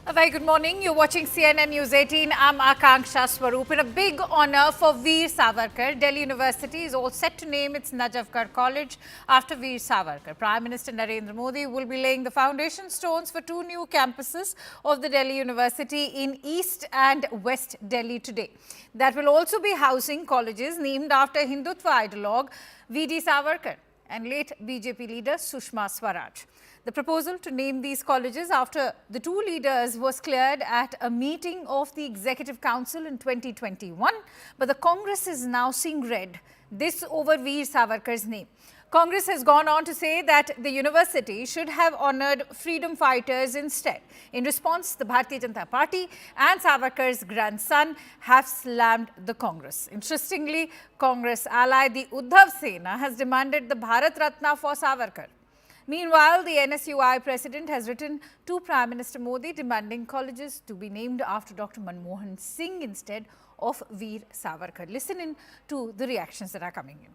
A very good morning. You're watching CNN News 18. I'm Akanksha Swaroop. In a big honor for Veer Savarkar, Delhi University is all set to name its Najafgarh College after Veer Savarkar. Prime Minister Narendra Modi will be laying the foundation stones for two new campuses of the Delhi University in East and West Delhi today. That will also be housing colleges named after Hindutva ideologue V.D. Savarkar and late BJP leader Sushma Swaraj. The proposal to name these colleges after the two leaders was cleared at a meeting of the Executive Council in 2021, but the Congress is now seeing red, this over Veer Savarkar's name. Congress has gone on to say that the university should have honoured freedom fighters instead. In response, the Bharatiya Janata Party and Savarkar's grandson have slammed the Congress. Interestingly, Congress ally the Uddhav Sena has demanded the Bharat Ratna for Savarkar. Meanwhile, the NSUI president has written to Prime Minister Modi demanding colleges to be named after Dr. Manmohan Singh instead of Veer Savarkar. Listen in to the reactions that are coming in.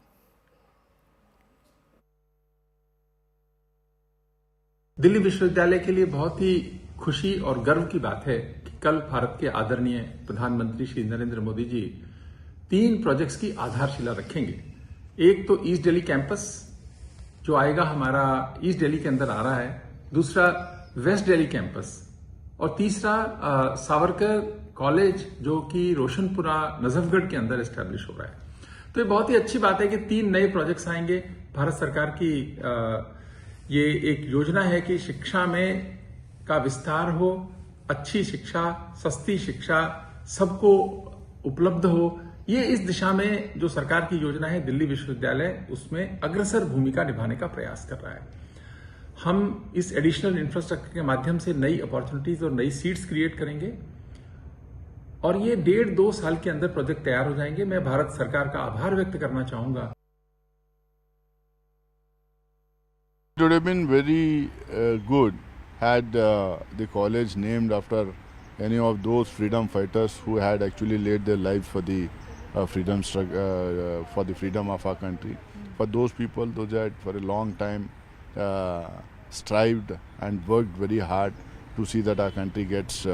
Delhi विश्वविद्यालय के लिए बहुत ही खुशी और गर्व की बात है कि कल भारत के आदरणीय प्रधानमंत्री श्री नरेंद्र मोदी जी 3 प्रोजेक्ट्स की आधारशिला रखेंगे। एक तो ईस्ट दिल्ली कैंपस जो आएगा हमारा ईस्ट दिल्ली के अंदर आ रहा है, दूसरा वेस्ट दिल्ली कैंपस और तीसरा सावरकर कॉलेज जो कि रोशनपुरा नजफगढ़ के अंदर एस्टैब्लिश हो रहा है। तो ये बहुत ही अच्छी बात है कि 3 नए प्रोजेक्ट्स आएंगे। भारत सरकार की ये एक योजना है कि शिक्षा में का विस्तार हो, अच्छी शिक्षा, सस्ती शिक्षा सबको उपलब्ध हो। ये इस दिशा में जो सरकार की योजना है दिल्ली विश्वविद्यालय उसमें अग्रसर भूमिका निभाने का प्रयास कर रहा है। हम इस एडिशनल इंफ्रास्ट्रक्चर के माध्यम से नई अपॉर्चुनिटीज और नई सीट्स क्रिएट करेंगे और ये 1.5-2 साल के अंदर प्रोजेक्ट तैयार हो जाएंगे। मैं भारत सरकार का आभार व्यक्त करना चाहूंगा। It would have been very good had the college named after any of those freedom fighters who had actually laid their lives for the freedom struggle, for the freedom of our country. For those people, those had for a long time strived and worked very hard to see that our country gets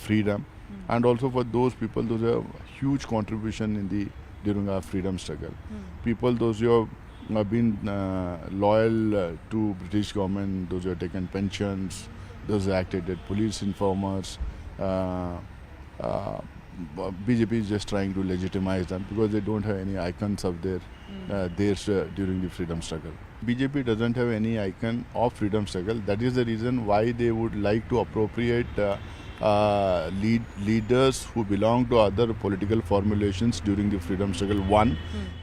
freedom, and also for those people, those are huge contribution in the during our freedom struggle. People, those who have been loyal to British government, those who have taken pensions, those who acted as police informers. BJP is just trying to legitimize them because they don't have any icons of theirs during the freedom struggle. BJP doesn't have any icon of freedom struggle. That is the reason why they would like to appropriate leaders who belong to other political formulations during the freedom struggle,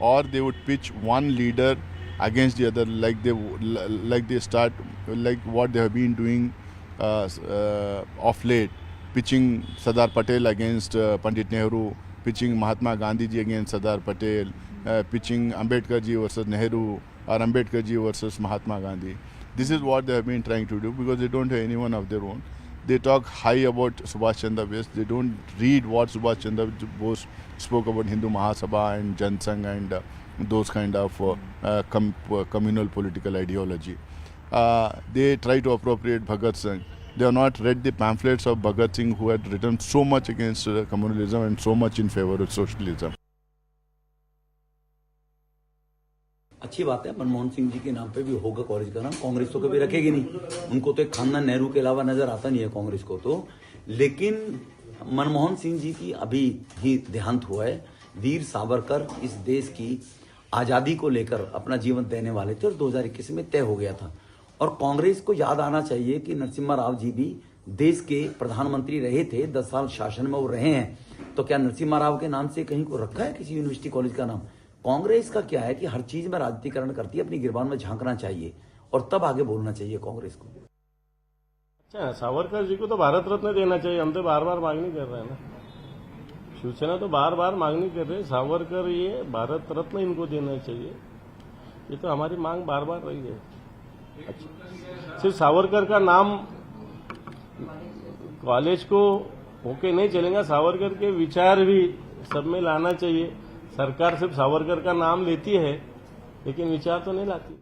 or they would pitch one leader against the other, like what they have been doing of late, pitching Sardar Patel against Pandit Nehru, pitching Mahatma Gandhi ji against Sardar Patel, pitching Ambedkar ji versus Nehru or Ambedkar ji versus Mahatma Gandhi. This is what they have been trying to do because they don't have anyone of their own. They talk high about Subhash Chandra Bose. They don't read what Subhash Chandra Bose spoke about Hindu Mahasabha and Jansangh and those kind of communal political ideology. They try to appropriate Bhagat Singh. They have not read the pamphlets of Bhagat Singh, who had written so much against communalism and so much in favor of socialism. अच्छी बात है, मनमोहन सिंह जी के नाम पे भी होगा college का नाम। कांग्रेस तो कभी रखेगी नहीं, उनको तो एक खानदान नेहरू के अलावा नजर आता नहीं है कांग्रेस को तो। लेकिन मनमोहन सिंह जी की अभी ही देहांत हुआ है। वीर सावरकर इस देश की आजादी को लेकर अपना जीवन देने वाले थे और 2021 में तय हो गया था। और कांग्रेस को याद आना चाहिए कि नरसिम्हा राव जी भी देश के प्रधानमंत्री रहे थे, 10 साल शासन में वो रहे हैं। तो क्या नरसिम्हा राव के नाम से कहीं को रखा है किसी यूनिवर्सिटी कॉलेज का नाम? कांग्रेस का क्या है कि हर चीज में राजनीतिकरण करती है, अपनी गिरबान में झांकना चाहिए और तब आगे बोलना चाहिए कांग्रेस को। अच्छा, सावरकर जी को तो भारत रत्न देना चाहिए। हम तो बार बार मांगनी कर रहे हैं ना, शिवसेना तो बार बार मांगनी कर रहे हैं सावरकर ये भारत रत्न इनको देना चाहिए। ये तो हमारी मांग बार बार रही है। अच्छा, सिर्फ सावरकर का नाम कॉलेज को होके नहीं चलेगा, सावरकर के विचार भी सब में लाना चाहिए। सरकार सिर्फ सावरकर का नाम लेती है लेकिन विचार तो नहीं लाती।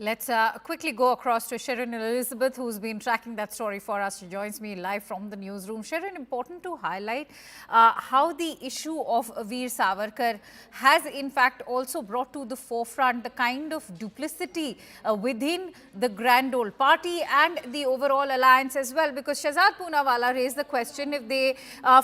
Let's quickly go across to Sharon Elizabeth, who's been tracking that story for us. She joins me live from the newsroom. Sharon, important to highlight how the issue of Veer Savarkar has in fact also brought to the forefront the kind of duplicity within the Grand Old Party and the overall alliance as well. Because Shahzad Poonawalla raised the question if they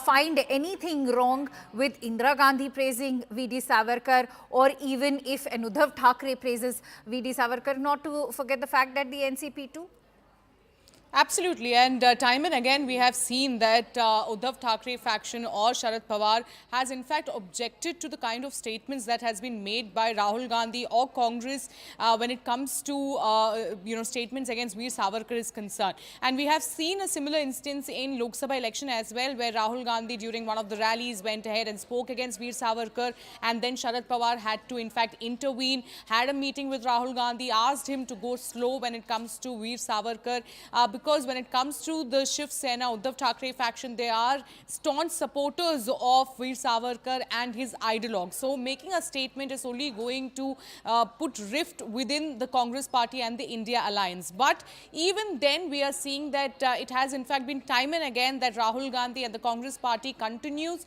find anything wrong with Indira Gandhi praising V.D. Savarkar, or even if Uddhav Thackeray praises V.D. Savarkar, not to forget the fact that the NCP too. Absolutely, and time and again we have seen that Uddhav Thackeray faction or Sharad Pawar has in fact objected to the kind of statements that has been made by Rahul Gandhi or Congress when it comes to statements against Veer Savarkar is concerned. And we have seen a similar instance in Lok Sabha election as well, where Rahul Gandhi during one of the rallies went ahead and spoke against Veer Savarkar, and then Sharad Pawar had to in fact intervene, had a meeting with Rahul Gandhi, asked him to go slow when it comes to Veer Savarkar, because when it comes to the Shiv Sena, Uddhav Thackeray faction, they are staunch supporters of Veer Savarkar and his ideologue. So making a statement is only going to put rift within the Congress party and the India alliance. But even then we are seeing that it has in fact been time and again that Rahul Gandhi and the Congress party continues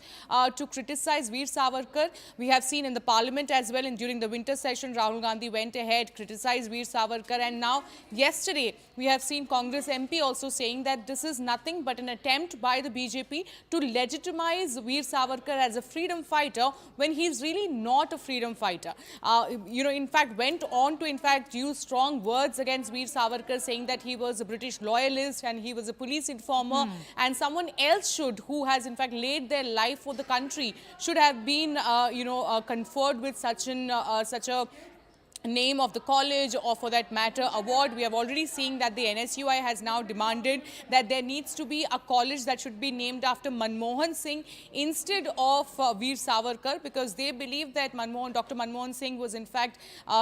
to criticize Veer Savarkar. We have seen in the parliament as well, and during the winter session Rahul Gandhi went ahead, criticized Veer Savarkar, and now yesterday we have seen Congress MP also saying that this is nothing but an attempt by the BJP to legitimize Veer Savarkar as a freedom fighter when he is really not a freedom fighter. In fact went on to in fact use strong words against Veer Savarkar, saying that he was a British loyalist and he was a police informer, and someone else who has in fact laid their life for the country should have been conferred with such a name of the college, or for that matter award. We have already seen that the NSUI has now demanded that there needs to be a college that should be named after Manmohan Singh instead of Veer Savarkar, because they believe that Dr. Manmohan Singh was in fact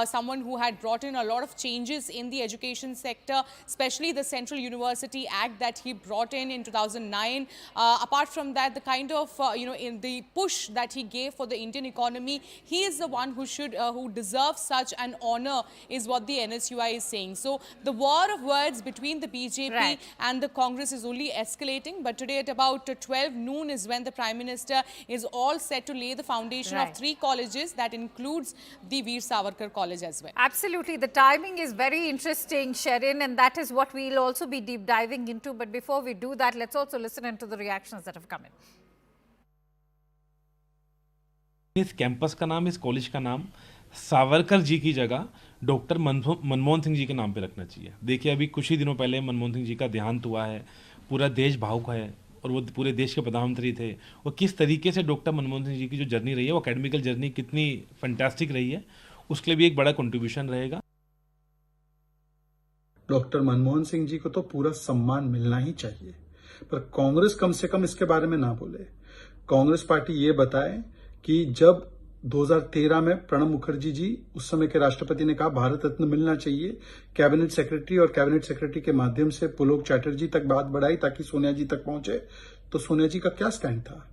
someone who had brought in a lot of changes in the education sector, especially the Central University Act that he brought in 2009. Apart from that, the kind of in the push that he gave for the Indian economy, he is the one who deserves such an honor, is what the NSUI is saying. So the war of words between the BJP and the Congress is only escalating. But today at about 12 noon is when the Prime Minister is all set to lay the foundation of 3 colleges. That includes the Veer Savarkar College as well. Absolutely. The timing is very interesting, Sharon, and that is what we'll also be deep diving into. But before we do that, let's also listen into the reactions that have come in. इस campus का नाम, इस college का नाम सावरकर जी की जगह doctor Manmohan Singh ji के नाम पे रखना चाहिए। देखिए, अभी कुछ ही दिनों पहले मनमोहन सिंह जी का देहांत हुआ है, पूरा देश भावुक है और वो पूरे देश के प्रधानमंत्री थे। और किस तरीके से डॉक्टर मनमोहन सिंह जी की जो जर्नी रही है, वो एकेडमिकल जर्नी कितनी फैंटास्टिक रही है, उसके लिए भी एक बड़ा कंट्रीब्यूशन रहेगा। डॉक्टर मनमोहन सिंह जी को तो पूरा सम्मान मिलना ही चाहिए, पर कांग्रेस कम से कम इसके बारे में ना बोले। कांग्रेस पार्टी ये बताए कि जब 2013 में प्रणब मुखर्जी जी, उस समय के राष्ट्रपति, ने कहा भारत रत्न मिलना चाहिए, कैबिनेट सेक्रेटरी और कैबिनेट सेक्रेटरी के माध्यम से पुलोक चैटर्जी तक बात बढ़ाई ताकि सोनिया जी तक पहुंचे, तो सोनिया जी का क्या स्टैंड था?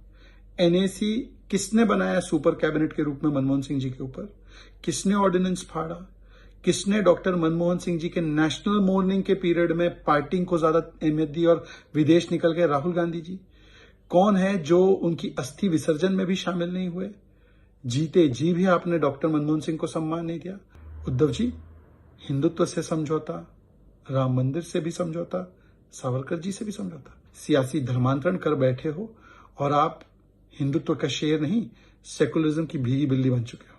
एनएसी किसने बनाया सुपर कैबिनेट के रूप में मनमोहन सिंह जी के ऊपर? किसने ऑर्डिनेंस फाड़ा? किसने डॉक्टर मनमोहन सिंह जी के नेशनल मॉर्निंग के पीरियड में पार्टी को ज्यादा अहमियत दी और विदेश निकल गए राहुल गांधी जी? कौन है जो उनकी अस्थि विसर्जन में भी शामिल नहीं हुए? जीते जी भी आपने डॉक्टर मनमोहन सिंह को सम्मान नहीं दिया। उद्धव जी, हिंदुत्व से समझौता, राम मंदिर से भी समझौता, सावरकर जी से भी समझौता, सियासी धर्मांतरण कर बैठे हो और आप हिंदुत्व का शेर नहीं, सेकुलरिज्म की भीगी बिल्ली बन चुके हो।